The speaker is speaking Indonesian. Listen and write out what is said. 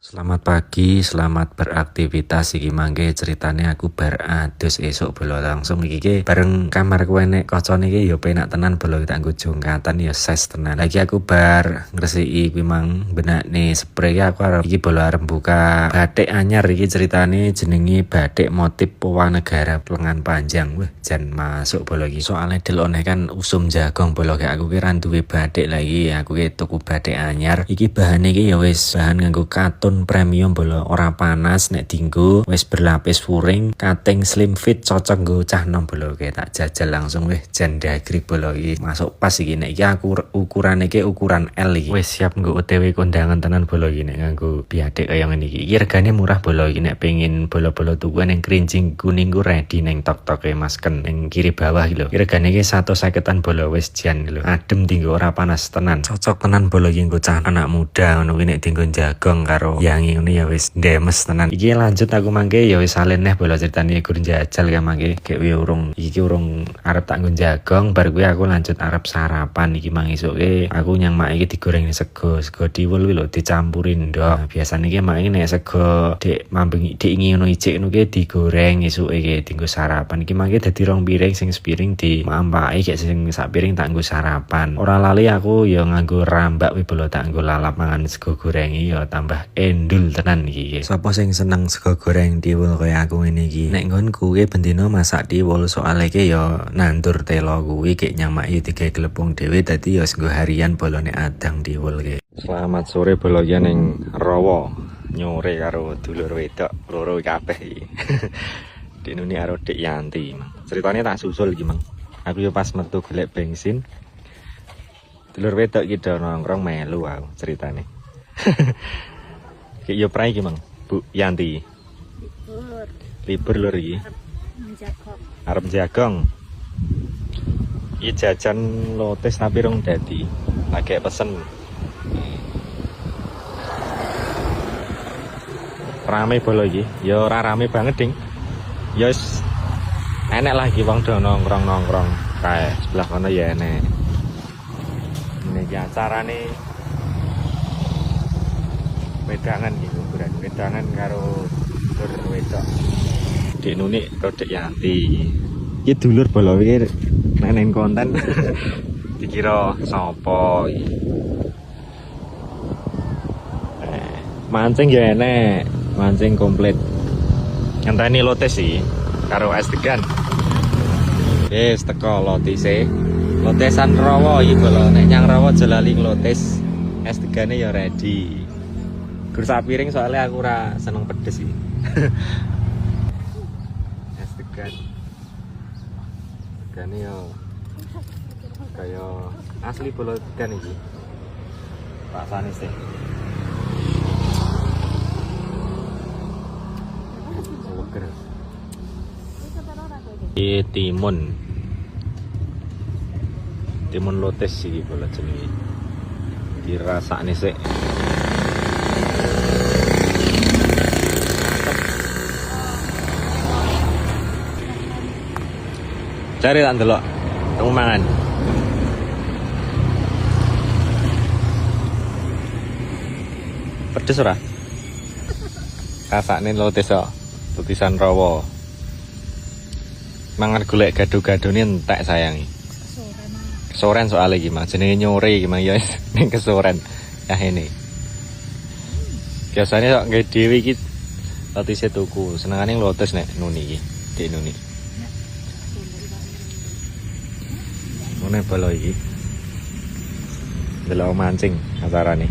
Selamat pagi, selamat beraktivitas. Iki mangke ceritane aku bar adus esuk bola langsung iki bareng kamarku enek kocone iki ya penak tenan bola tak nggo jongkatan ya ses tenan. Lagi aku bar ngresiki kuwi mang benakne spray aku arep iki bola arep buka batik anyar iki ceritane jenenge batik motif pewarna negara lengan panjang. Wah, jan masuk bola iki. Soale delone kan usum jagong bola kayak aku ki ra duwe batik lagi. Aku ki tuku batik anyar. Iki bahane iki ya wis bahan nganggo katun premium bola ora panas nek dinggo wis berlapis furing kating slim fit cocok nggo cah nom bola kayak tak jajal langsung weh jan dagri bola iki masuk pas iki nek iki aku ukurane iki ukuran L iki wis siap nggo OTW kondangan tenan bola iki nek nganggo biadek kaya ngene iki regane murah bola iki nek pengin bola-bola tuku ning kerincing kuning ku ready ning tok-toke masken ning kiri bawah iki lho regane iki 150-an bola wis jan lho adem dinggo ora panas tenan cocok tenan bola iki nggo cah anak muda ngono kuwi nek dinggo jagong karo yang ini ya wis demes tenan. Iki lanjut aku mangke ya wis salen neh bola ceritane gur jajal ya mangke kayak urung arep tak nggo jagong bar kuwi aku lanjut arep sarapan iki mang esuke aku nyang mak iki digoreng sego diwul kuwi lho dicampurin ndok. Nah, biasane iki mak iki nek sego dek mambeng dik ngono ijik ngono ki digoreng esuke iki dienggo sarapan iki mangke dadi rong piring sing sepiring di mampake gek sing sak piring tak nggo sarapan. Ora lali aku ya nganggo rambak kuwi bola tak nggo lalap mangan sego goreng ya tambah endul tenan iki. Sapa sing seneng sego goreng diwul kaya aku ngene iki. Nek nggonku ki bendino masak diwul soalnya ki ya nandur telo kuwi ki nyamak yo digawe glepung dhewe dadi ya nggo harian bolone adang diwul ki. Selamat sore bola iki ning Rawa. Nyore karo dulur wedok loro kabeh iki. Dinuni karo Dik Yanti, Mang. Ceritane tak susul iki, Mang. Aku yo pas metu golek bensin. Dulur wedok iki do nongkrong melu aku ceritane. Ki yo prai iki Mang, Bu Yanti. Libur lur iki. Arep jagong. Iki jajan lotes tapi rong dadi. Lagi pesen. Rame bola iki. Ya ora rame banget, Ding. Ya wis enek lagi wong do nongkrong-nongkrong kae sebelah kono ya enek. Ini acarane wedangan gitu, wedangan karo dulur wedok. Dik Nuni karo Dik Yanti. Iki dulur bola iki nek konten dikira sapa iki. Mancing ya enek, mancing komplit. Ngenteni lotes sih karo es degan. Wis teko lotise. Lotesan Rawa iki bola nek nyang Rawa jelali nglotes es degane ya ready. Gur sak piring soalnya aku ora seneng pedes sih. Es degan. Degane yo kaya asli bola degan iki. Rasane sih. Seger. Timun lotes iki bola jenenge. Dirasakne sik. Cari tak ndelok. Kamu mangan. Pedes ora? Rasane lotes kok. Tutisan Rawa. Mangan golek gado-gadone entek sayangi. Kesoren soalnya iki Mang. Jenenge nyore iki Mang ya ning kesoren. Ya ini. Biasanya kok nggae dhewe iki lotise tuku. Senengane lotes nek Nuni iki. Dik Nuni. Ngene bola iki. Delok mancing acarane.